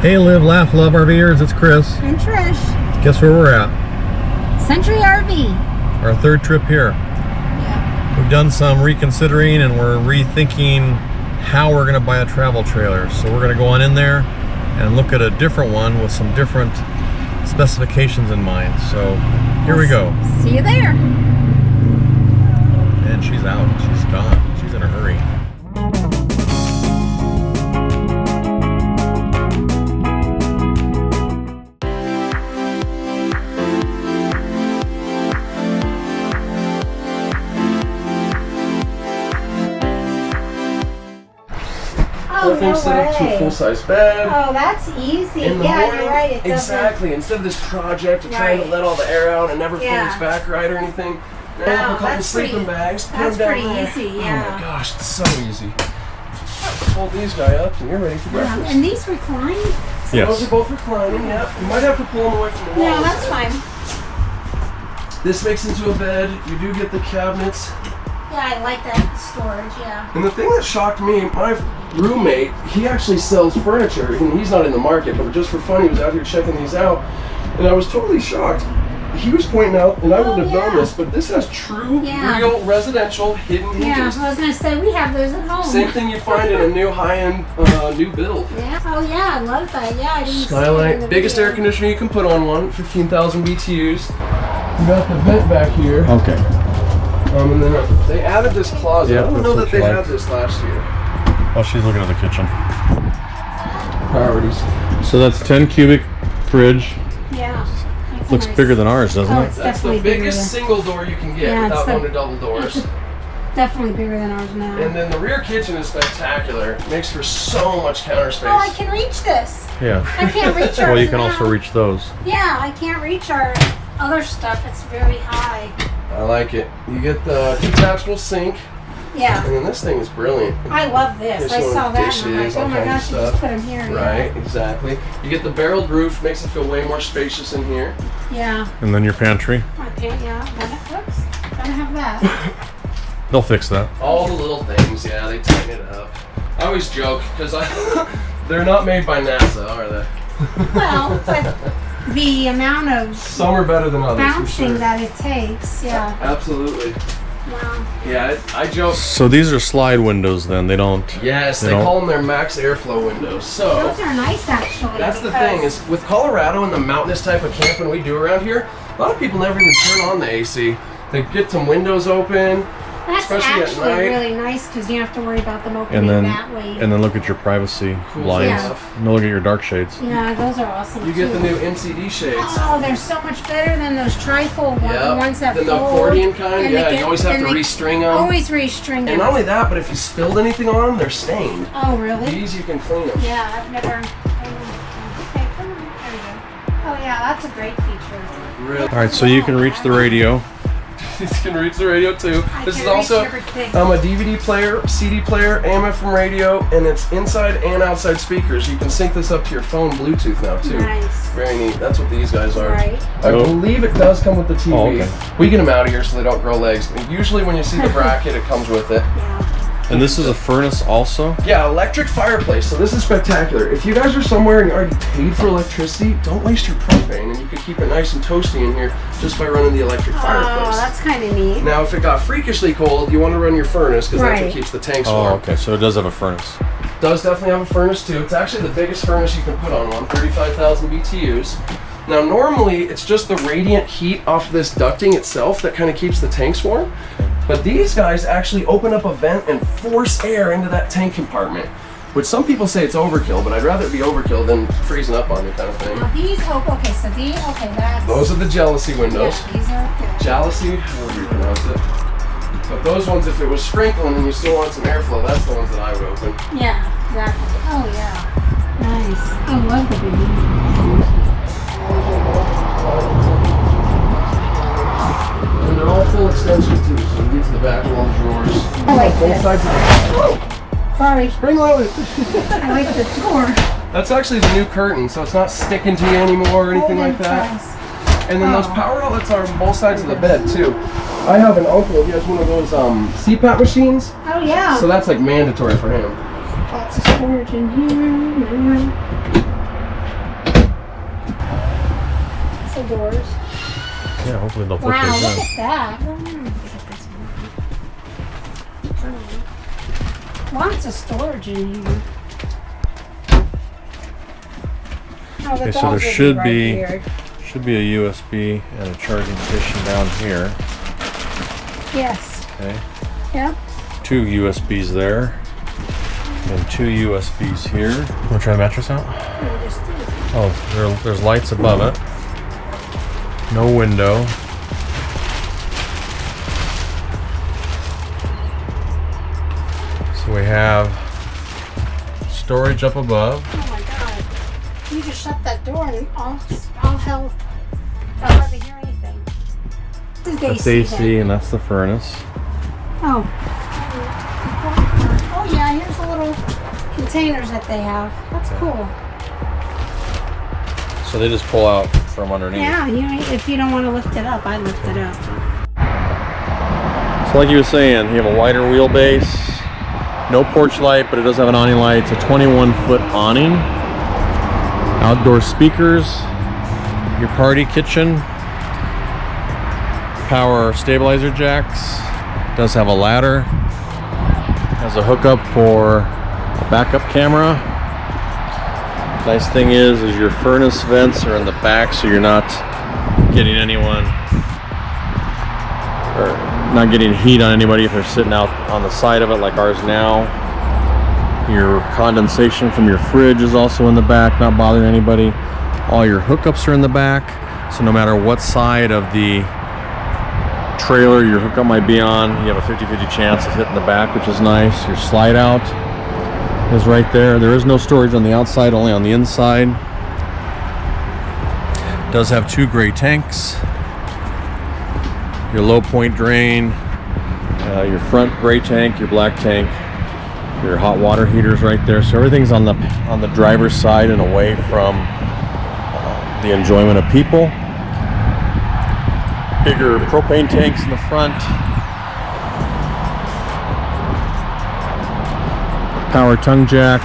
Hey, live, laugh, love RVers, it's Chris. And Trish. Guess where we're at? Century RV. Our third trip here. Yeah. We've done some reconsidering and we're rethinking how we're going to buy a travel trailer. So we're going to go on in there and look at a different one with some different specifications in mind. So here we go. See you there. And she's out. She's gone. She's in a hurry. Oh, no Set up to a way. full-size bed. Oh, that's easy. In the Yeah, morning, you're right. It doesn't. exactly. Instead of this project of trying to let all the air out and never Yeah. floats back right or anything. Now Wow, a couple that's sleeping pretty- bags. Put that's them down pretty there. easy, Oh yeah. my gosh, it's so easy. Fold these guys up and you're ready for Yeah. breakfast. And these recline? Yes. Those are both reclining. Yep. You might have to pull them away from the wall. No, that's fine. This makes into a bed. You do get the cabinets. Yeah, I like that storage, yeah. And the thing that shocked me, my roommate, he actually sells furniture, and he's not in the market, but just for fun, he was out here checking these out, and I was totally shocked. He was pointing out, and I wouldn't have known this, but this has true, real residential hidden hinges. Yeah, I was going to say, we have those at home. Same thing you find in a new high-end, new build. Yeah. Oh, yeah, I love that. Yeah, I didn't see it in Skylight, the biggest video. air conditioner you can put on one, 15,000 BTUs. You got the vent back here. Okay. And then they added this closet. Yeah, I don't that's know what that you they like. had this last year. Oh, she's looking at the kitchen. Priorities. So that's 10 cubic fridge. Yeah. That's Looks nice. bigger than ours, doesn't Oh, it? it's That's the definitely bigger biggest than, single door you can get Yeah, without it's going the- to double doors. it's definitely bigger than ours now. And then the rear kitchen is spectacular. Makes for so much counter space. Oh, I can reach this. Yeah. I can't reach ours Well, you can now. also reach those. Yeah, I can't reach our other stuff. It's very high. I like it. You get the detachable sink, Yeah. and then this thing is brilliant. I love this. There's I some saw that and I'm dishes, like, all oh my kinds of gosh, you just stuff. put them here. Right, exactly. You get the barreled roof, makes it feel way more spacious in here. Yeah. And then your pantry. My pant, yeah. Oops. Gotta have that. They'll fix that. All the little things, yeah, they tighten it up. I always joke, because they're not made by NASA, are they? Well, but the amount of Some are better than others, for bouncing sure. that it takes, yeah. Absolutely. Wow. Yeah, I joke. So these are slide windows then, they don't... Yes, they don't- call them their max airflow windows. So Those are nice, actually. that's the because- thing is with Colorado and the mountainous type of camping we do around here, a lot of people never even turn on the AC. They get some windows open. That's especially at actually night. really nice because you don't have to worry about them opening And then, that way. and then look at your privacy Cool blinds. stuff. And look at your dark shades. Yeah, those are awesome. You get too. the new NCD shades. Oh, they're so much better than those trifold ones, the ones that Then the fold. accordion kind, and yeah, they you always have and to they restring them. Always restring them. And not only that, but if you spilled anything on them, they're stained. Oh, really? These you can clean them. Yeah, I've never. Okay, come on. There we go. Oh, yeah, that's a great feature. Really. All right, so you can reach the radio. You can reach the radio too. I This can is also reach everything. a DVD player, CD player, AM/FM radio, and it's inside and outside speakers. You can sync this up to your phone Bluetooth now too. Nice. Very neat. That's what these guys are. Right. I Oh. believe it does come with the TV. Oh, okay. We get them out of here so they don't grow legs. And usually when you see the bracket, it comes with it. Yeah. And this is a furnace also? Yeah, electric fireplace. So this is spectacular. If you guys are somewhere and you already paid for electricity, don't waste your propane, and you could keep it nice and toasty in here just by running the electric Oh, fireplace. that's kind of neat. Now, if it got freakishly cold, you want to run your furnace because that's what Right. keeps the tanks Oh, warm. okay, so it does have a furnace. Does definitely have a furnace too. It's actually the biggest furnace you can put on one, 35,000 BTUs. Now, normally it's just the radiant heat off this ducting itself that kind of keeps the tanks warm. But these guys actually open up a vent and force air into that tank compartment, which some people say it's overkill, but I'd rather it be overkill than freezing up on you kind of thing. Now these, okay, so these, okay, that's. Those are the jealousy windows. Yeah, these are good. Jealousy, however you pronounce it. But those ones, if it was sprinkling and you still want some airflow, that's the ones that I would open. Yeah, exactly. Oh, yeah. Nice. I love the big And they're all full extension too, so you get to the back wall drawers. I like Both this. sides of the Sorry, spring loaded. I like the door. That's actually the new curtain, so it's not sticking to you anymore or anything like that. And then those power outlets are on both sides of the bed too. I have an uncle, he has one of those CPAP machines, Oh, yeah. so that's like mandatory for him. Lots of storage in here. Castle doors. Yeah, hopefully they'll put Wow, those look in. at that. Lots of storage in here. Oh, the Okay, so dogs there would should right be here. a USB and a charging station down here. Yes. Okay, Yep. 2 USBs there, and 2 USBs here. You want to try the mattress out? We just did. Oh, there's lights above it. No window. So we have storage up above. Oh my God. You just shut that door and all hell. I'll hardly hear anything. This is That's AC AC, then. and that's the furnace. Oh. Oh yeah, here's the little containers that they have. That's cool. So they just pull out from underneath. Yeah, if you don't want to lift it up, I lift it up. So like you were saying, you have a wider wheelbase, no porch light, but it does have an awning light. It's a 21-foot awning. Outdoor speakers, your party kitchen, power stabilizer jacks, does have a ladder, has a hookup for a backup camera. Nice thing is your furnace vents are in the back, so you're not getting anyone, or not getting heat on anybody if they're sitting out on the side of it like ours now. Your condensation from your fridge is also in the back, not bothering anybody. All your hookups are in the back, so no matter what side of the trailer your hookup might be on, you have a 50-50 chance of hitting the back, which is nice. Your slide out is right there. There is no storage on the outside, only on the inside. It does have 2 gray tanks. Your low point drain, your front gray tank, your black tank, your hot water heaters right there. So everything's on the driver's side and away from the enjoyment of people. Bigger propane tanks in the front. Power tongue jack,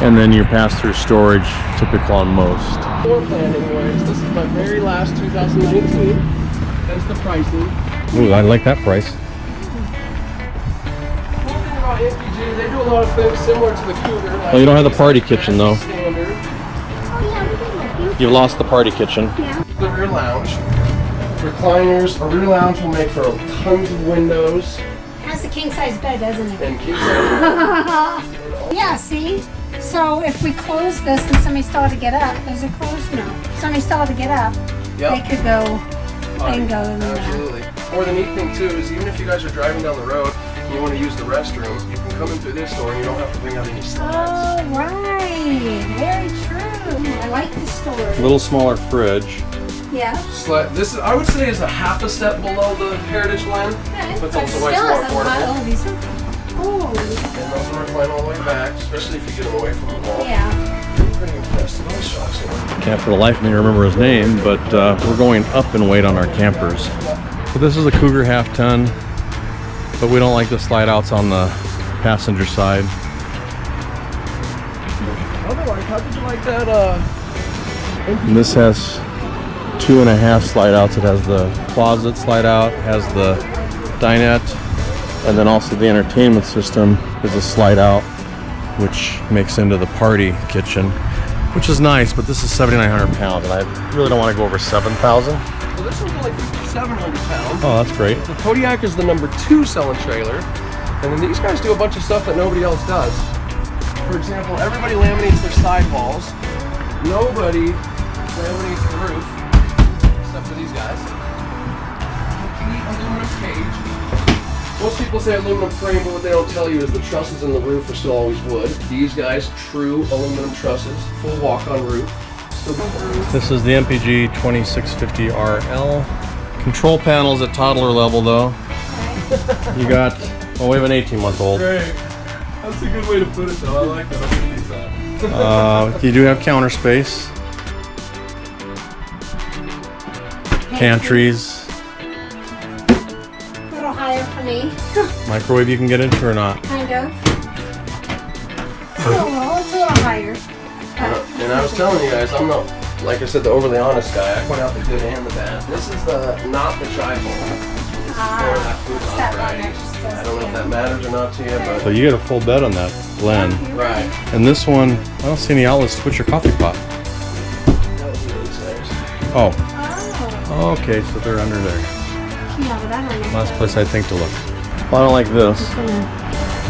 and then your pass-through storage, typical on most. Floor plan anyways. This is my very last 2019. That's the pricing. Ooh, I like that price. One thing about MPG, they do a lot of things similar to the Cougar. Like Oh, you don't have the party kitchen though. Standard. Oh yeah, we did with you. You've lost the party kitchen. Yeah. The rear lounge. Recliners. A rear lounge will make for tons of windows Has a king size bed, doesn't it? and king size. Yeah, see? So if we close this and somebody still had to get up, is it closed? No. Somebody still had to get up, they Yep. could go and go in there. Absolutely. Or the neat thing too is even if you guys are driving down the road and you want to use the restroom, you can come in through this door and you don't have to bring out any slides. Oh, right. Very true. I like this story. Little smaller fridge. Yeah. This is, I would say, is a half a step below the Heritage line. Okay. But it's But also why it's still, more it's a lot- affordable. oh, these are- Oh, And those will recline all the way back, especially if you get them away from the wall. yeah. I'm pretty impressed with those shocks here. Can't for the life of me remember his name, but we're going up in weight on our campers. So this is a Cougar half-ton, but we don't like the slide outs on the passenger side. Otherwise, how did you like that? And this has 2.5 slide outs. It has the closet slide out, has the dinette, and then also the entertainment system is a slide out, which makes into the party kitchen, which is nice, but this is 7,900 pounds, and I really don't want to go over 7,000. Well, this one's only 5,700 pounds. Oh, that's great. The Kodiak is the #2 selling trailer, and then these guys do a bunch of stuff that nobody else does. For example, everybody laminates their sidewalls. Nobody laminates the roof, except for these guys. Complete aluminum cage. Most people say aluminum frame, but what they don't tell you is the trusses in the roof are still always wood. These guys, true aluminum trusses, full walk-on roof. Still got the roof. This is the MPG 2650 RL. Control panels at toddler level though. You got, well, we have an 18-month-old. Great. That's a good way to put it, though. I like that. I'm gonna use that. You do have counter space, pantries, A little higher for me. microwave you can get into or not. Kind of. Oh, well, it's a little higher. And I was telling you guys, I'm like I said, the overly honest guy. I point out the good and the bad. This is not the tribal. This is for that food that one variety. that just does I don't know if it. that matters or not to you, but So you get a full bed on that, Glen. right. And this one, I don't see any outlets to put your coffee pot. That was really nice. Oh, Oh. okay, so they're under there. Yeah, but I don't know. Last place I think to look. Well, I don't like this.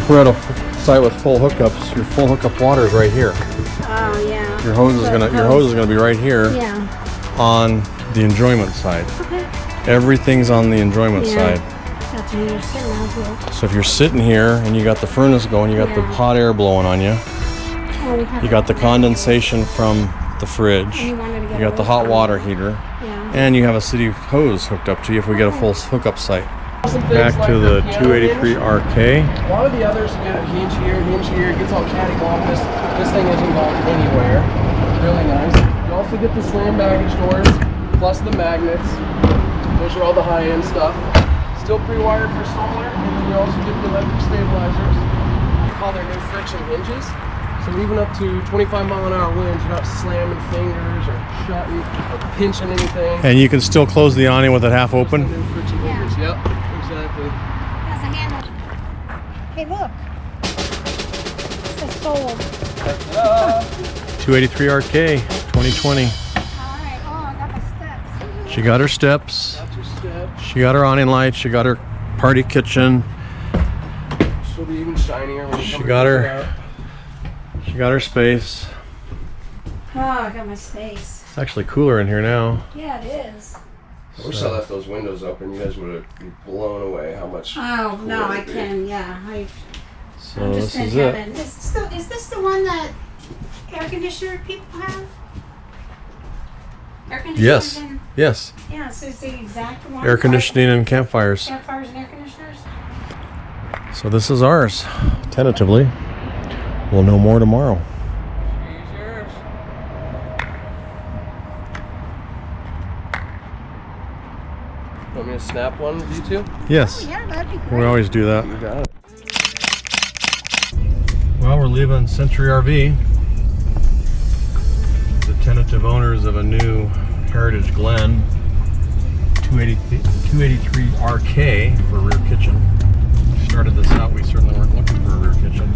We're at a site with full hookups. Your full hookup water is right here. Oh, yeah. Your hose is gonna be right here Yeah. on the enjoyment side. Okay. Everything's on the enjoyment Yeah. side. That's when you're sitting out here. So if you're sitting here and you got the furnace going, you got the Yeah. hot air blowing on you. Oh, we have You got the that. condensation from the fridge. And you wanted to get You got the away hot from water it. heater. Yeah. And you have a city hose hooked up to you if we get a full hookup site. Some things Back like to the piano 283 hinge. RK. A lot of the others get a hinge here, it gets all cattywampus. This thing isn't going anywhere. Really nice. You also get the slam baggage doors, plus the magnets. Those are all the high-end stuff. Still pre-wired for solar, and then you also get the electric stabilizers. We call their new friction hinges. So even up to 25-mile-an-hour winds, you're not slamming fingers or shutting or pinching anything. And you can still close the awning with it half open. New friction hinges. Yep, exactly. Has a handle. Hey, look. It says sold. Ta-da! 283 RK 2020. All right. Oh, I got my steps. She got her steps. Got your steps. She got her awning lights. She got her party kitchen. She'll be even shinier when you She come got to her- check it out. She got her space. Oh, I got my space. It's actually cooler in here now. Yeah, it is. I wish I left those windows open. You guys would have been blown away how much. Oh, no, cooler I it'd be. can. Yeah. So I'm just this in is it. heaven. Is this the one that air conditioner people have? Air conditioners Yes. and Yes. yeah, so it's the exact one. Air conditioning and campfires. Campfires and air conditioners. So this is ours. Tentatively. We'll know more tomorrow. Want me to snap one with you two? Yes. Yeah, that'd be We great. always do that. You got it. Well, we're leaving Century RV. The tentative owners of a new Heritage Glen 283 RK for a rear kitchen. We started this out, we certainly weren't looking for a rear kitchen.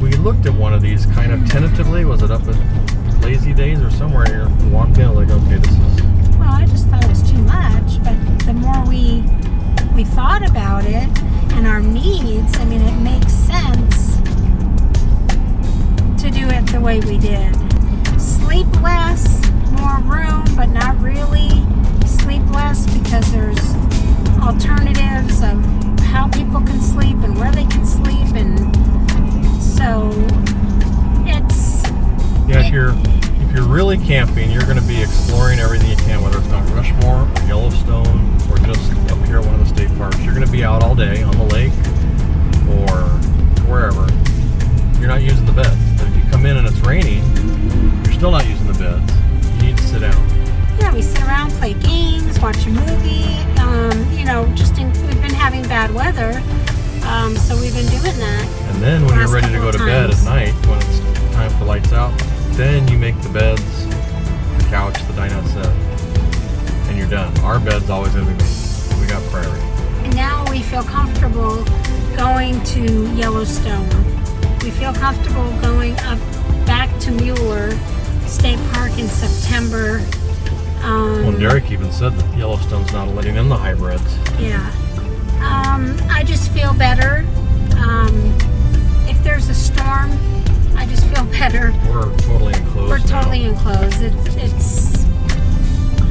We looked at one of these kind of tentatively. Was it up at Lazy Days or somewhere here? We walked in like, okay, this is... Well, I just thought it was too much, but the more we thought about it and our needs, I mean, it makes sense to do it the way we did. Sleep less, more room, but not really. Sleep less because there's alternatives of how people can sleep and where they can sleep, and so it's Yeah, if you're really camping, you're going to be exploring everything you can, whether it's Mount Rushmore or Yellowstone or just up here at one of the state parks. You're going to be out all day on the lake or wherever. You're not using the beds. But if you come in and it's raining, you're still not using the beds. You need to sit down. yeah, we sit around, play games, watch a movie. We've been having bad weather, so we've been doing that. And then when you're Last ready to couple go to of bed at times. night, when it's time for lights out, then you make the beds, the couch, the dinette set, and you're done. Our bed's always going to be made. We got priority. And now we feel comfortable going to Yellowstone. We feel comfortable going up back to Mueller State Park in September. Well, Derek even said that Yellowstone's not letting in the hybrids. Yeah. I just feel better. If there's a storm, I just feel better. We're totally enclosed We're now. totally enclosed.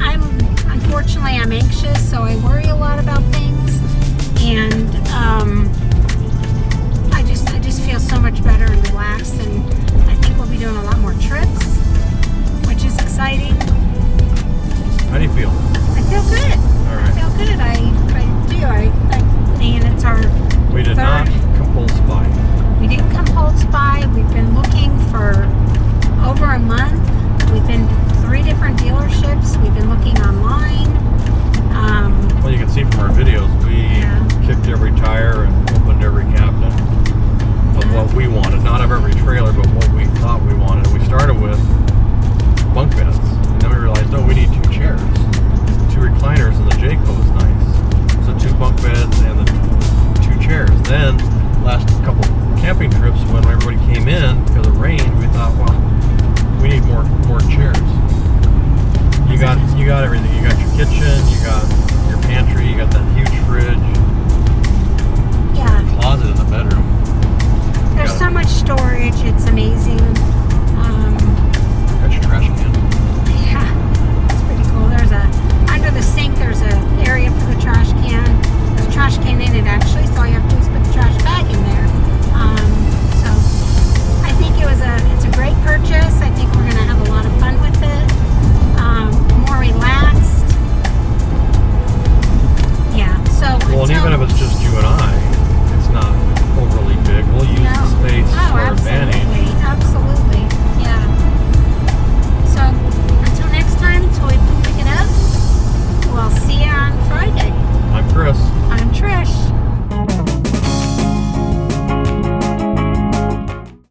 Unfortunately, I'm anxious, so I worry a lot about things. And I just feel so much better and relaxed. And I think we'll be doing a lot more trips, which is exciting. How do you feel? I feel good. All I right. feel good. I do. And it's our We did third. not compulse buy. We didn't compulse buy. We've been looking for over a month. We've been to 3 different dealerships. We've been looking online. Well, you can see from our videos, we Yeah. kicked every tire and opened every cabinet of what we wanted. Not of every trailer, but what we thought we wanted. We started need more chairs. You got everything. You got your kitchen, you got your pantry, you got that huge fridge. Yeah. Closet in the bedroom.